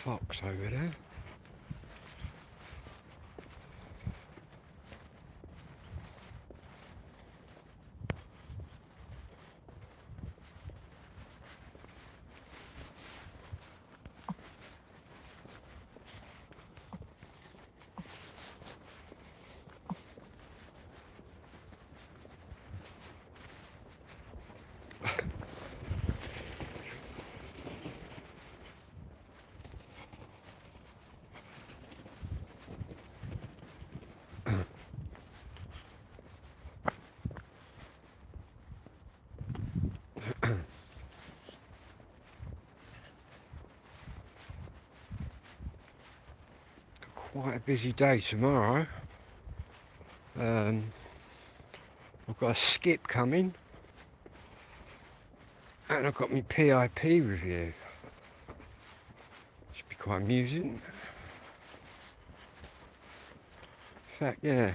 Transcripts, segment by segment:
fox over there. Quite a busy day tomorrow. I've got a skip coming, and I've got my PIP review. Should be quite amusing. In fact, yeah,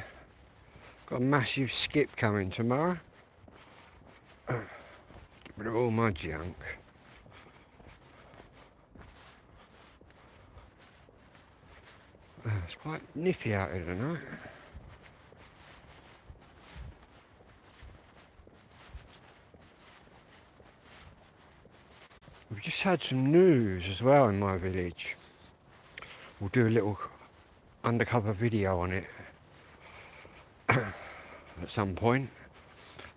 got a massive skip coming tomorrow. Get rid of all my junk. It's quite nippy out here tonight. We've just had some news as well in my village. We'll do a little undercover video on it at some point.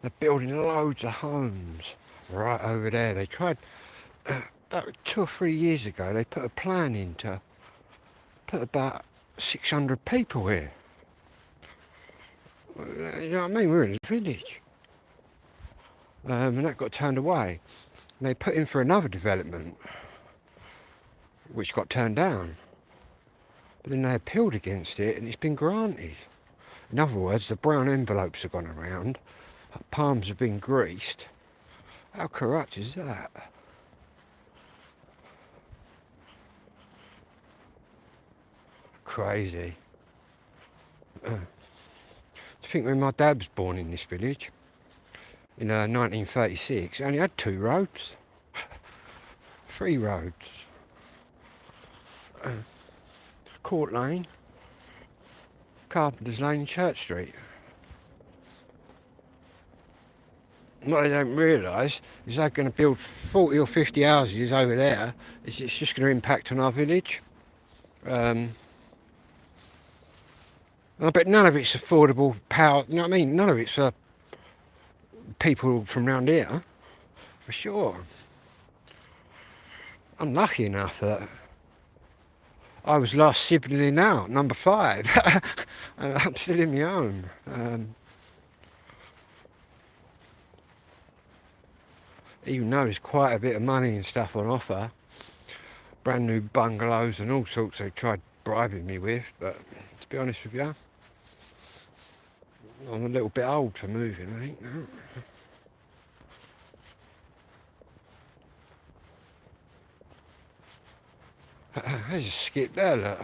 They're building loads of homes right over there. They tried, about 2 or 3 years ago, they put a plan in to put about 600 people here. You know what I mean? We're in a village. And that got turned away. And they put in for another development, which got turned down. But then they appealed against it and it's been granted. In other words, the brown envelopes have gone around, palms have been greased. How corrupt is that? Crazy. To think when my dad was born in this village, in 1936, it only had 2 roads. 3 roads. Court Lane, Carpenter's Lane, Church Street. What they don't realise is they're going to build 40 or 50 houses over there. It's just going to impact on our village. I bet none of it's affordable power, you know what I mean? None of it's for people from around here, for sure. I'm lucky enough that I was last sibling out, number 5. And I'm still in my home. Even though there's quite a bit of money and stuff on offer, brand new bungalows and all sorts they tried bribing me with, but to be honest with you, I'm a little bit old for moving, I think. No? There's a skip there, look.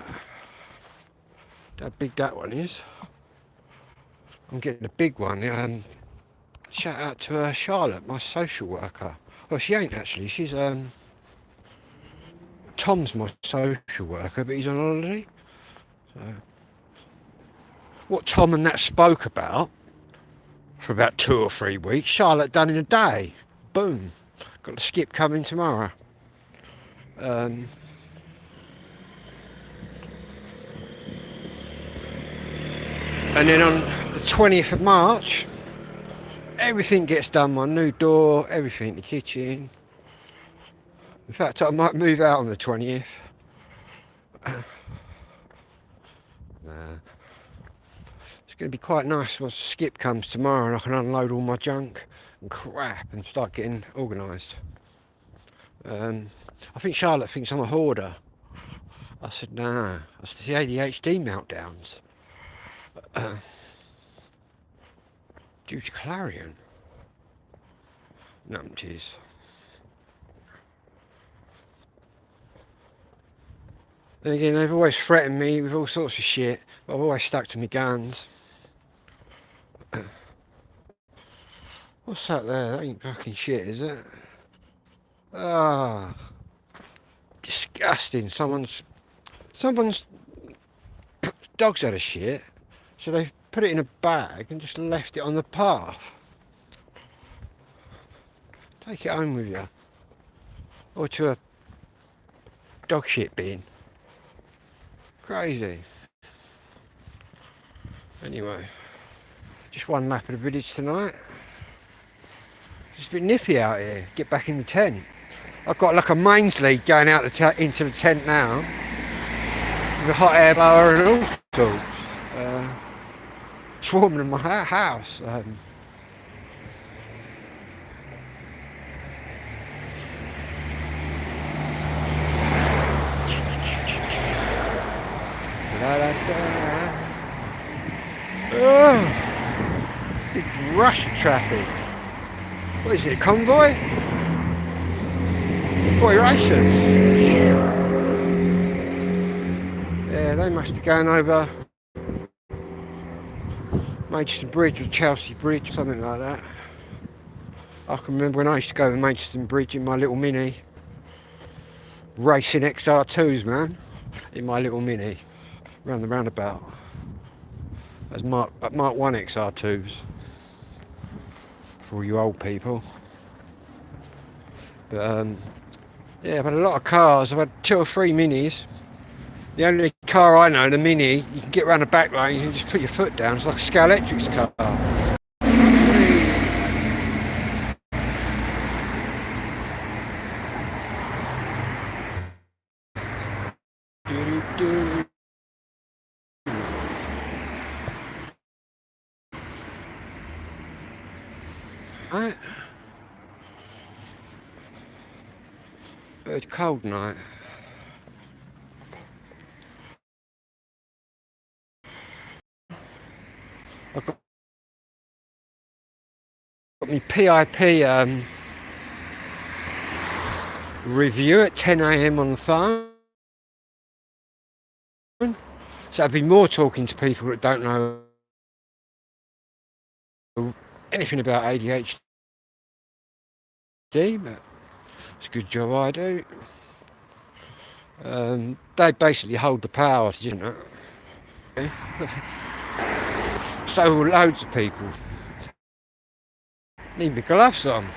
How big that one is. I'm getting a big one. Shout out to Charlotte, my social worker. Well, she ain't actually. She's Tom's my social worker, but he's on holiday. So, what Tom and that spoke about for about 2 or 3 weeks, Charlotte done in a day. Boom. Got the skip coming tomorrow. And then on the 20th of March, everything gets done. My new door, everything, the kitchen. In fact, I might move out on the 20th. It's going to be quite nice once the skip comes tomorrow and I can unload all my junk and crap and start getting organised. I think Charlotte thinks I'm a hoarder. I said, nah, that's the ADHD meltdowns. Due to Clarion. Numpties. Then again, they've always threatened me with all sorts of shit, but I've always stuck to my guns. What's that there? That ain't fucking shit, is it? Ah, disgusting. Someone's dog's had a shit, so they put it in a bag and just left it on the path. Take it home with you, or to a dog shit bin. Crazy. Anyway, just one lap of the village tonight. It's a bit nippy out here. Get back in the tent. I've got like a mains lead going out into the tent now, with a hot air blower and all sorts. Swarming in my house. Big rush of traffic. What is it, a convoy? Boy racers. Yeah, they must be going over Maidstone Bridge or Chelsea Bridge, something like that. I can remember when I used to go to Maidstone Bridge in my little Mini, racing XR2s, man, in my little Mini, round the roundabout. As Mark 1 XR2s, for all you old people. But yeah, I've had a lot of cars. I've had 2 or 3 Minis. The only car I know, the Mini, you can get around the back lane, you can just put your foot down. It's like a Scalextric's car. Right. But it's cold night. I've got my PIP review at 10 AM on the phone. So I'd be more talking to people that don't know anything about ADHD, but it's a good job I do. They basically hold the power, you know. So will loads of people. Need my gloves on.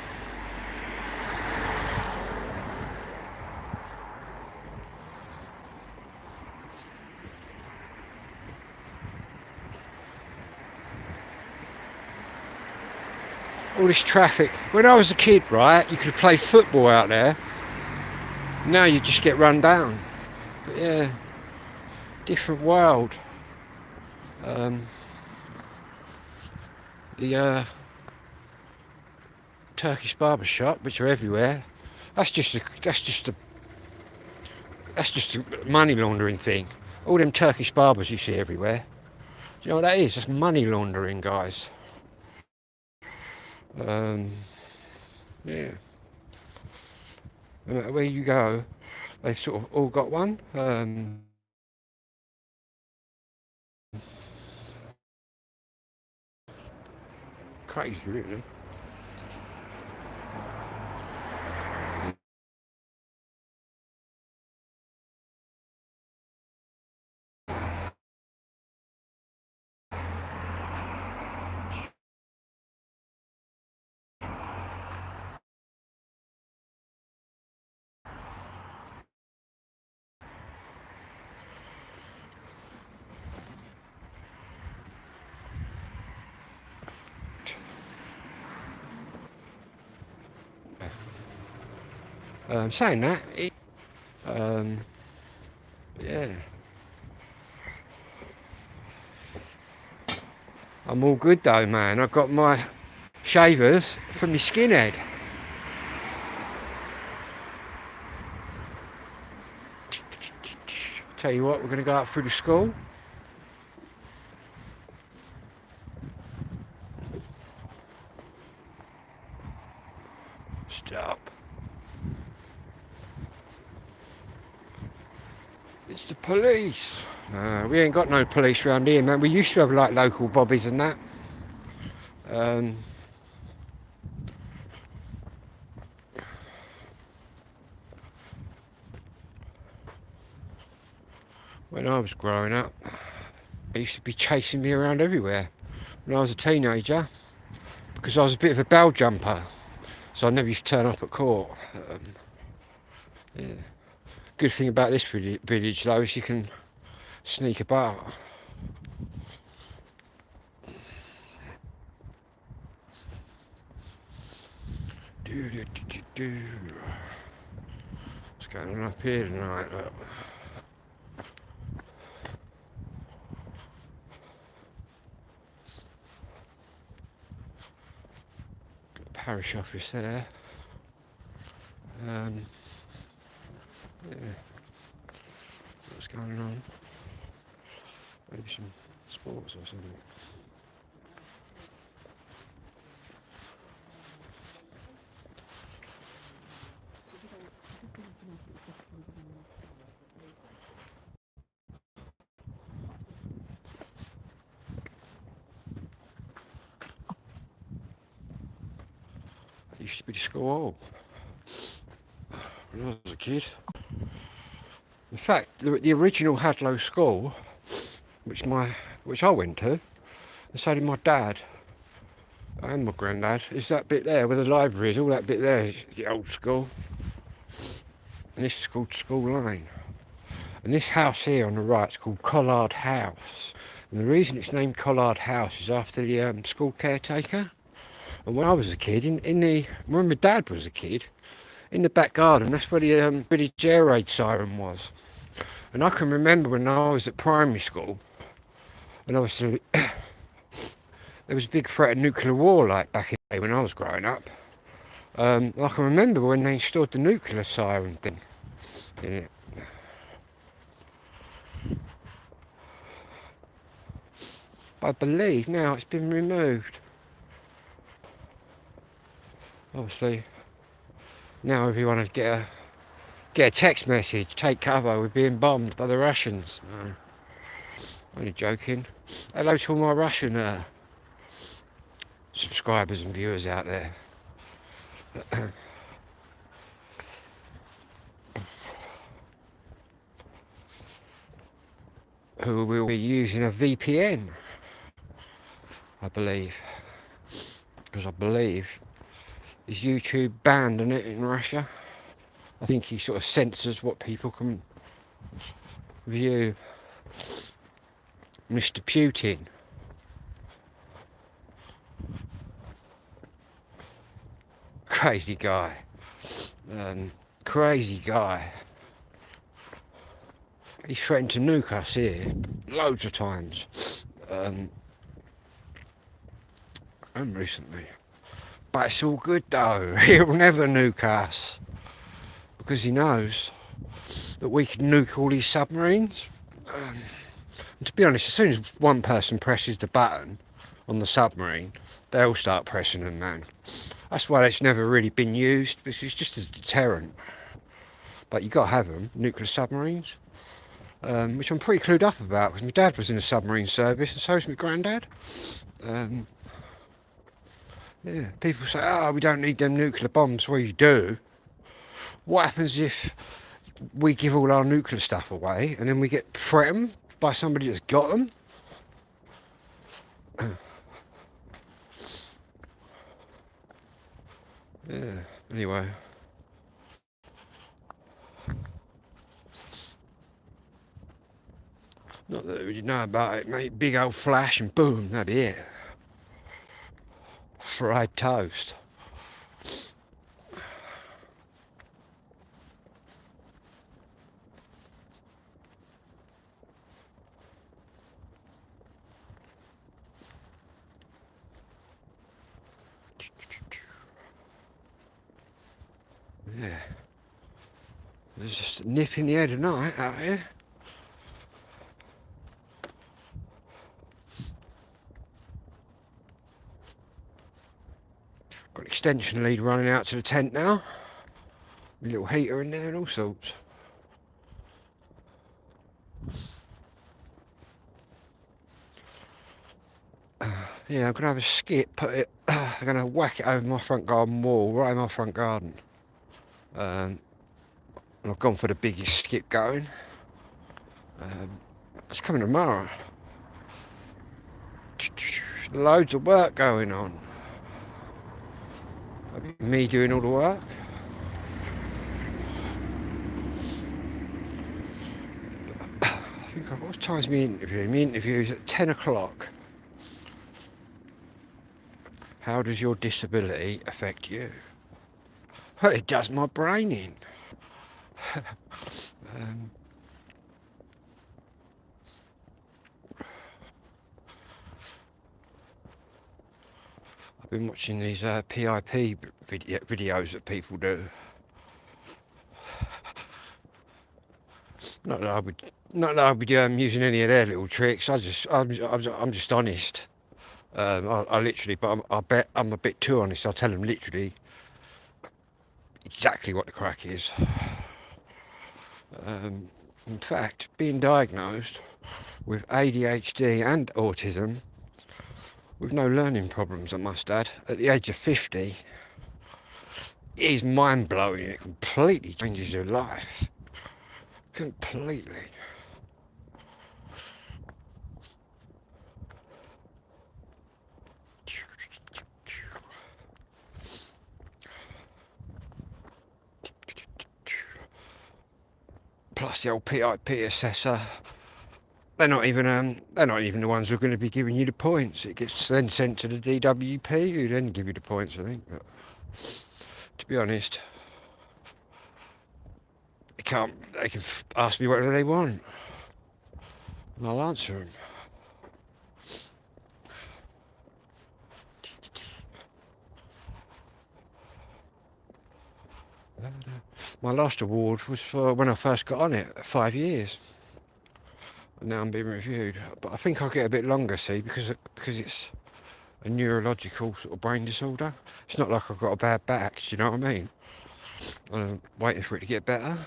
All this traffic. When I was a kid, right, you could play football out there. Now you just get run down. But yeah, different world. The Turkish barber shop, which are everywhere. That's just a money laundering thing. All them Turkish barbers you see everywhere. Do you know what that is? That's money laundering, guys. Yeah. No matter where you go, they've sort of all got one. Crazy, really. Saying that, yeah, I'm all good though, man. I've got my shavers from my skinhead. Tell you what, we're going to go up through the school. Stop. It's the police. We ain't got no police around here, man. We used to have like local bobbies and that. When I was growing up, they used to be chasing me around everywhere when I was a teenager because I was a bit of a bell jumper, so I never used to turn up at court. Yeah. Good thing about this village though is you can sneak about. What's going on up here tonight? Look. Parish office there. Yeah. What's going on? Maybe some sports or something. It used to be the school hall when I was a kid. In fact, the original Hadlow School, which I went to, and so did my dad and my granddad, is that bit there where the library is. All that bit there is the old school, and this is called School Lane. And this house here on the right is called Collard House. And the reason it's named Collard House is after the school caretaker. And when I was a kid, when my dad was a kid, in the back garden, that's where the British air raid siren was. And I can remember when I was at primary school, and obviously there was a big threat of nuclear war like back in the day when I was growing up. I can remember when they installed the nuclear siren thing in it. But I believe now it's been removed. Obviously, now everyone would get a text message, take cover, we're being bombed by the Russians. No, only joking. Hello to all my Russian subscribers and viewers out there. Who will be using a VPN, I believe. Because I believe is YouTube banned on it in Russia. I think he sort of censors what people can view. Mr. Putin. Crazy guy. Crazy guy. He threatened to nuke us here loads of times. And recently. But it's all good though. He'll never nuke us. Because he knows that we can nuke all these submarines. And to be honest, as soon as one person presses the button on the submarine, they all start pressing them, man. That's why it's never really been used, because it's just a deterrent. But you got to have them, nuclear submarines, which I'm pretty clued up about, because my dad was in the submarine service, and so was my granddad. Yeah, people say, oh, we don't need them nuclear bombs. Well, you do. What happens if we give all our nuclear stuff away and then we get threatened by somebody that's got them? Yeah, anyway. Not that we know about it, mate. Big old flash and boom, that'd be it. Fried toast. Yeah. There's just a nip in the head of night out here. Got an extension lead running out to the tent now. A little heater in there and all sorts. Yeah, I'm going to have a skip, I'm going to whack it over my front garden wall, right in my front garden. And I've gone for the biggest skip going. It's coming tomorrow. Loads of work going on. Me doing all the work. I think what time's my interview? My interview's at 10 o'clock. How does your disability affect you? Well, it does my brain in. I've been watching these PIP videos that people do. Not that I'd be using any of their little tricks. I'm just honest. I literally, but I bet I'm a bit too honest. I tell them literally exactly what the crack is. In fact, being diagnosed with ADHD and autism, with no learning problems, I must add, at the age of 50, is mind-blowing. It completely changes your life. Completely. Plus the old PIP assessor. They're not even the ones who are going to be giving you the points. It gets then sent to the DWP, who then give you the points, I think. But to be honest, they can ask me whatever they want, and I'll answer them. My last award was for when I first got on it, 5 years. And now I'm being reviewed. But I think I'll get a bit longer, see, because it's a neurological sort of brain disorder. It's not like I've got a bad back, do you know what I mean? I'm waiting for it to get better.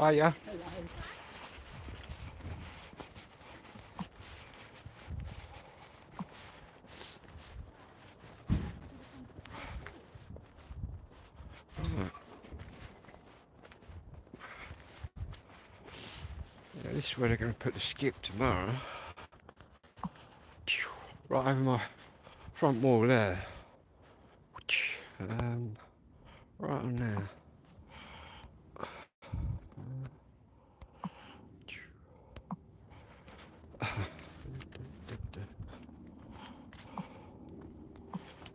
Oh yeah. Yeah, this is where they're going to put the skip tomorrow. Right over my front wall there. Right on there.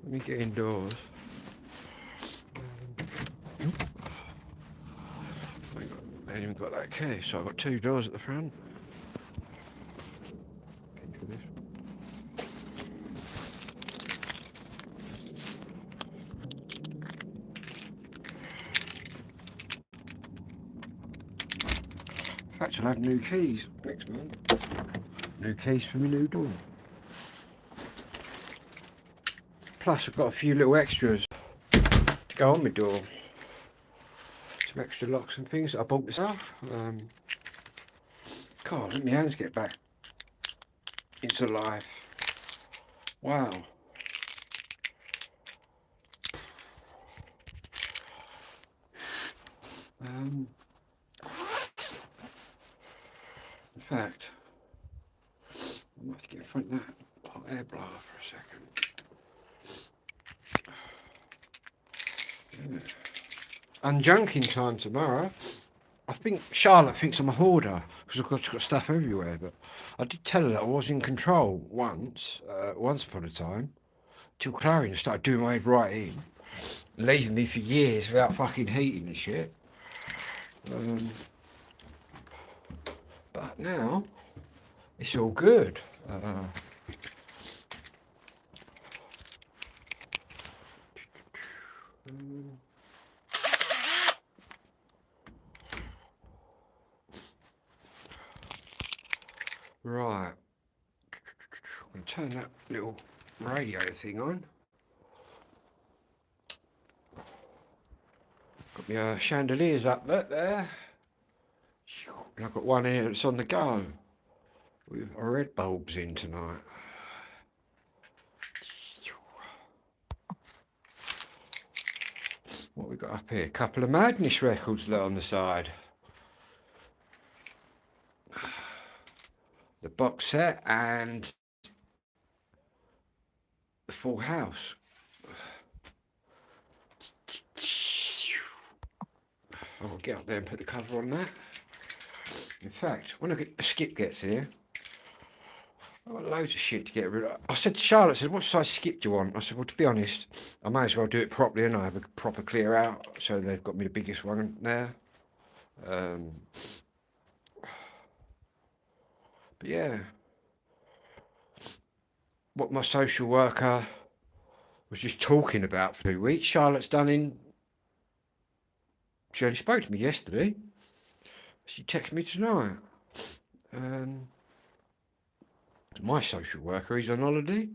Let me get indoors. I ain't even got that key, so I've got 2 doors at the front. In fact, I'll have new keys next month. New keys for my new door. Plus, I've got a few little extras to go on my door. Some extra locks and things that I bought myself. God, let my hands get back into life. Wow. In fact, I might have to get in front of that hot air blower for a second. Yeah. Unjunking time tomorrow. I think Charlotte thinks I'm a hoarder because I've got stuff everywhere, but I did tell her that I was in control once upon a time, till Clarion started doing my head right in, leaving me for years without fucking heating and shit. But now, it's all good. Right. I'm going to turn that little radio thing on. Got my chandeliers up there. And I've got one here that's on the go. with our red bulbs in tonight. What we got up here? A couple of Madness records there on the side. The box set and the Full House. I'll get up there and put the cover on that. In fact, when Skip gets here, I've got loads of shit to get rid of. I said to Charlotte, I said, what size skip do you want? I said, well, to be honest, I may as well do it properly and I have a proper clear out. So they've got me the biggest one there. But yeah, what my social worker was just talking about for 2 weeks, Charlotte's done in. She only spoke to me yesterday. She texted me tonight. My social worker, he's on holiday.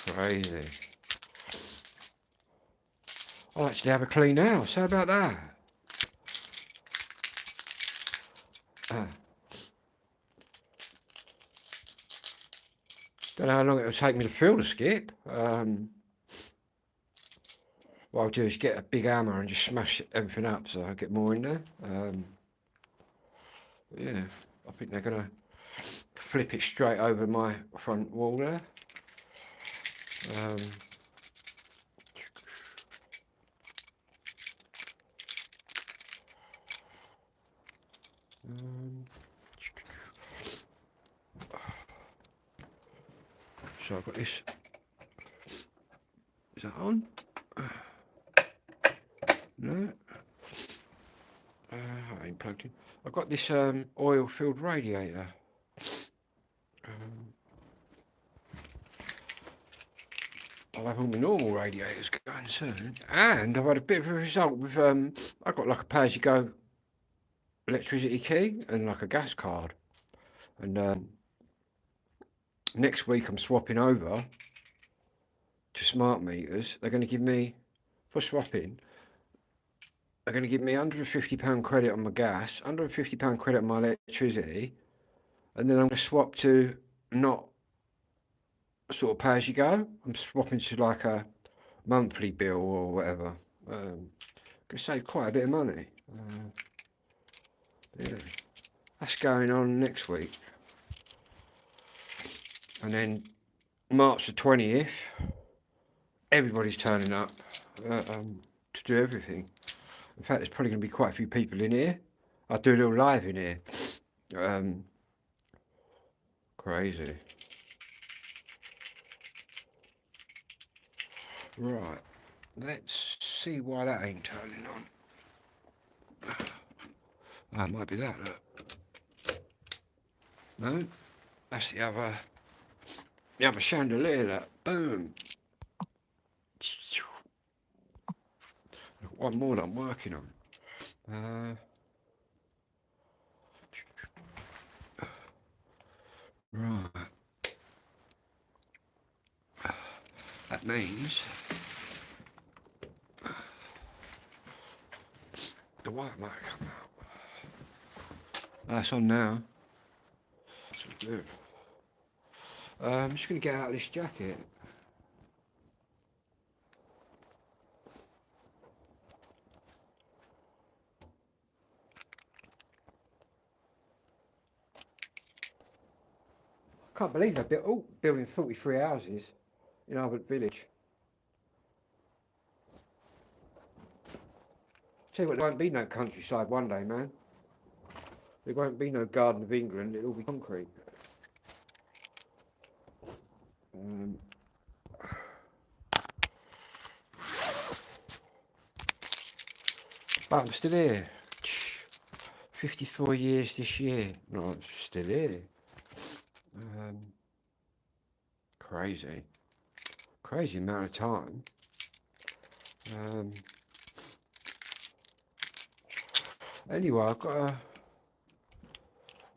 Crazy. I'll actually have a clean house. How about that? Don't know how long it'll take me to fill the skip. What I'll do is get a big hammer and just smash everything up so I get more in there. Yeah, I think they're going to flip it straight over my front wall there. So I've got this. Is that on? No. I ain't plugged in. I've got this oil-filled radiator. I'll have all my normal radiators going soon. And I've had a bit of a result with I've got like a pay-as-you-go electricity key and like a gas card. And next week I'm swapping over to smart meters. They're going to give me, for swapping, they're going to give me £150 credit on my gas, £150 credit on my electricity, and then I'm going to swap to not sort of pay as you go. I'm swapping to like a monthly bill or whatever. Going to save quite a bit of money. Yeah, that's going on next week. And then March the 20th, everybody's turning up to do everything. In fact, there's probably going to be quite a few people in here. I'll do a little live in here. Crazy. Right, let's see why that ain't turning on. It might be that, look. No, that's the other chandelier, look. Boom. One more that I'm working on. Right. That means the white might come out. That's on now. That's good. I'm just going to get out of this jacket. Can't believe they're building 43 houses in Albert Village. Tell you what, there won't be no countryside one day, man. There won't be no Garden of England, it'll all be concrete. But I'm still here. 54 years this year. No, I'm still here. Crazy. Crazy amount of time. Anyway, I've got to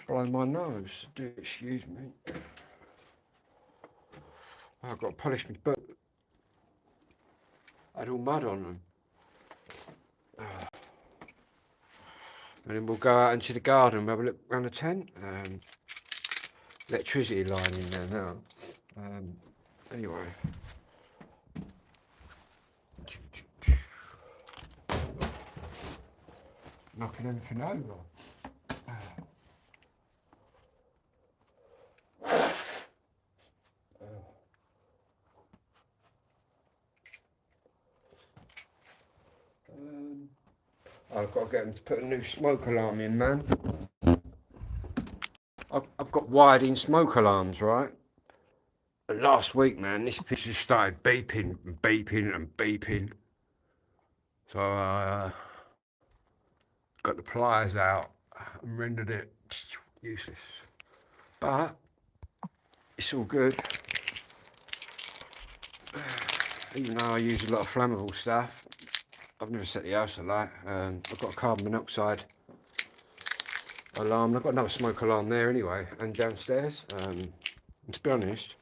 blow my nose. Do excuse me. I've got to polish my boot. I had all mud on them. And then we'll go out into the garden and have a look around the tent. Electricity line in there now. Anyway. Knocking everything over. I've got to get them to put a new smoke alarm in, man. I've got wired in smoke alarms, right? And last week, man, this piece just started beeping and beeping and beeping. So I got the pliers out and rendered it useless. But it's all good. Even though I use a lot of flammable stuff, I've never set the house alight. I've got a carbon monoxide alarm. I've got another smoke alarm there anyway, and downstairs. And to be honest,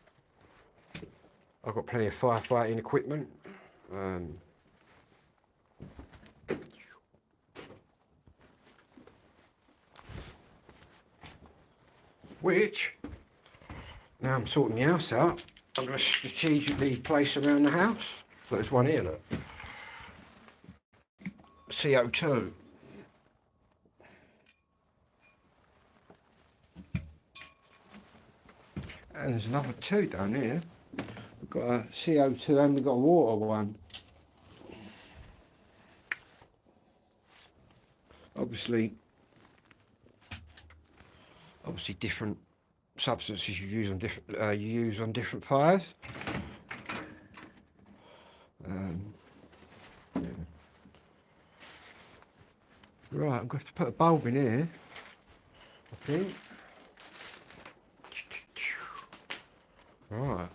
I've got plenty of firefighting equipment. Which, now I'm sorting the house out, I'm going to strategically place around the house. There's one here, look. CO2. And there's another two down here. We've got a CO2 and we've got a water one. Obviously different substances you use on different fires. Yeah. Right, I'm going to have to put a bulb in here, I think. Right.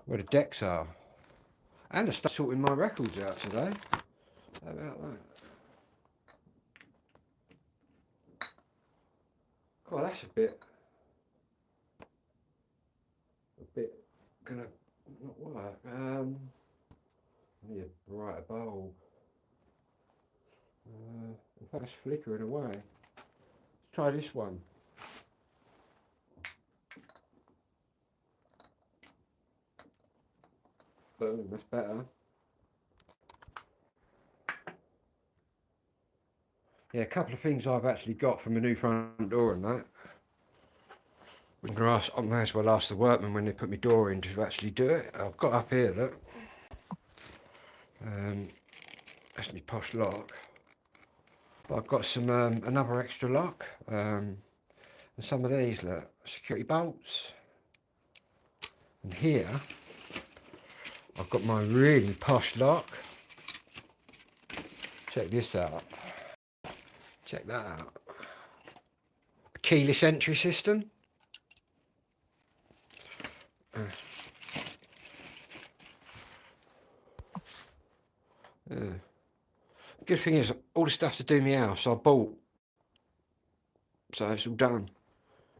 Where the decks are. And I started sorting my records out today. How about that? God, that's a bit gonna not work. I need a brighter bulb. In fact, it's flickering away. Let's try this one. Boom, that's better. Yeah, a couple of things I've actually got from a new front door and that. I may as well ask the workmen when they put my door in to actually do it. I've got up here, look. That's my posh lock. But I've got some another extra lock. And some of these, look, security bolts. And here, I've got my really posh lock. Check this out. Check that out. A keyless entry system. Good thing is, all the stuff to do my house I bought. So it's all done.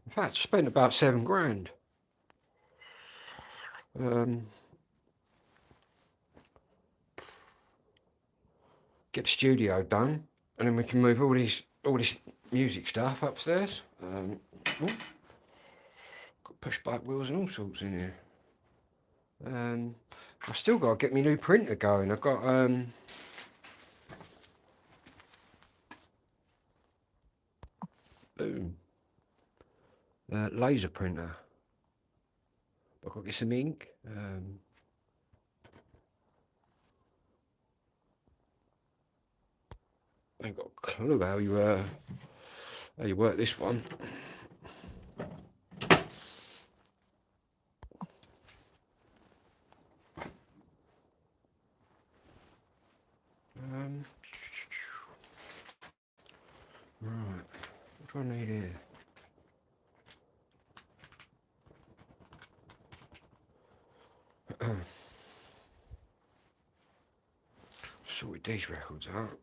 In fact, I spent about £7 grand. Get the studio done, and then we can move all this music stuff upstairs. Got push bike wheels and all sorts in here. I've still got to get my new printer going. I've got boom, laser printer. I've got to get some ink. I ain't got a clue how you work this one. Right, what do I need here? Sorted these records out.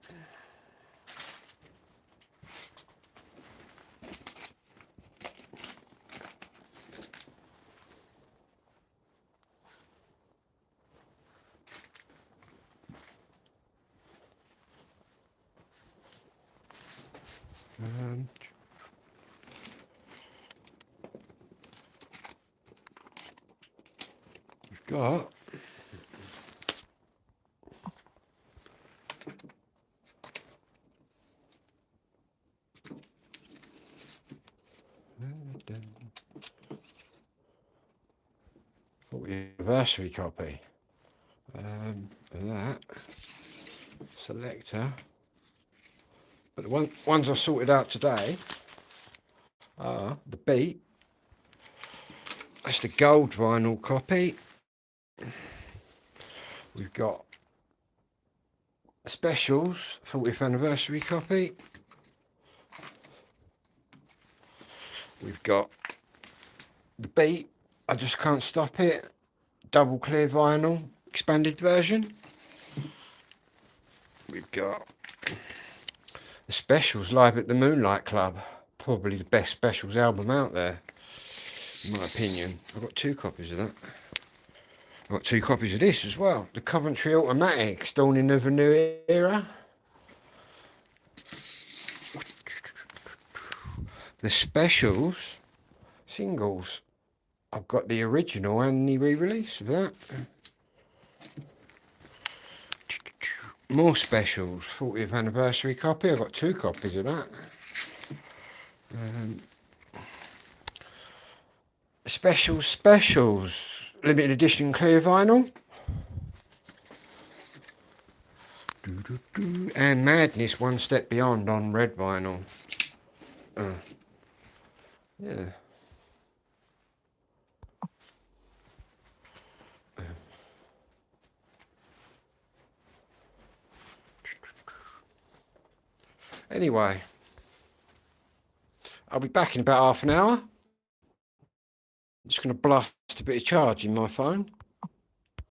got anniversary copy of that selector, but the ones I sorted out today are the Beat. That's the gold vinyl copy. We've got Specials 40th anniversary copy. We've got the Beat, I Just Can't Stop It, double clear vinyl expanded version. We've got the Specials Live at the Moonlight Club, probably the best Specials album out there, in my opinion. I've got 2 copies of that. I've got 2 copies of this as well. The Coventry Automatic, Dawning of a New Era. The Specials singles. I've got the original and the re-release of that. More Specials, 40th anniversary copy. I've got 2 copies of that. Specials, limited edition clear vinyl. And Madness One Step Beyond on red vinyl. Yeah. Anyway, I'll be back in about half an hour. I'm just going to blast a bit of charge in my phone.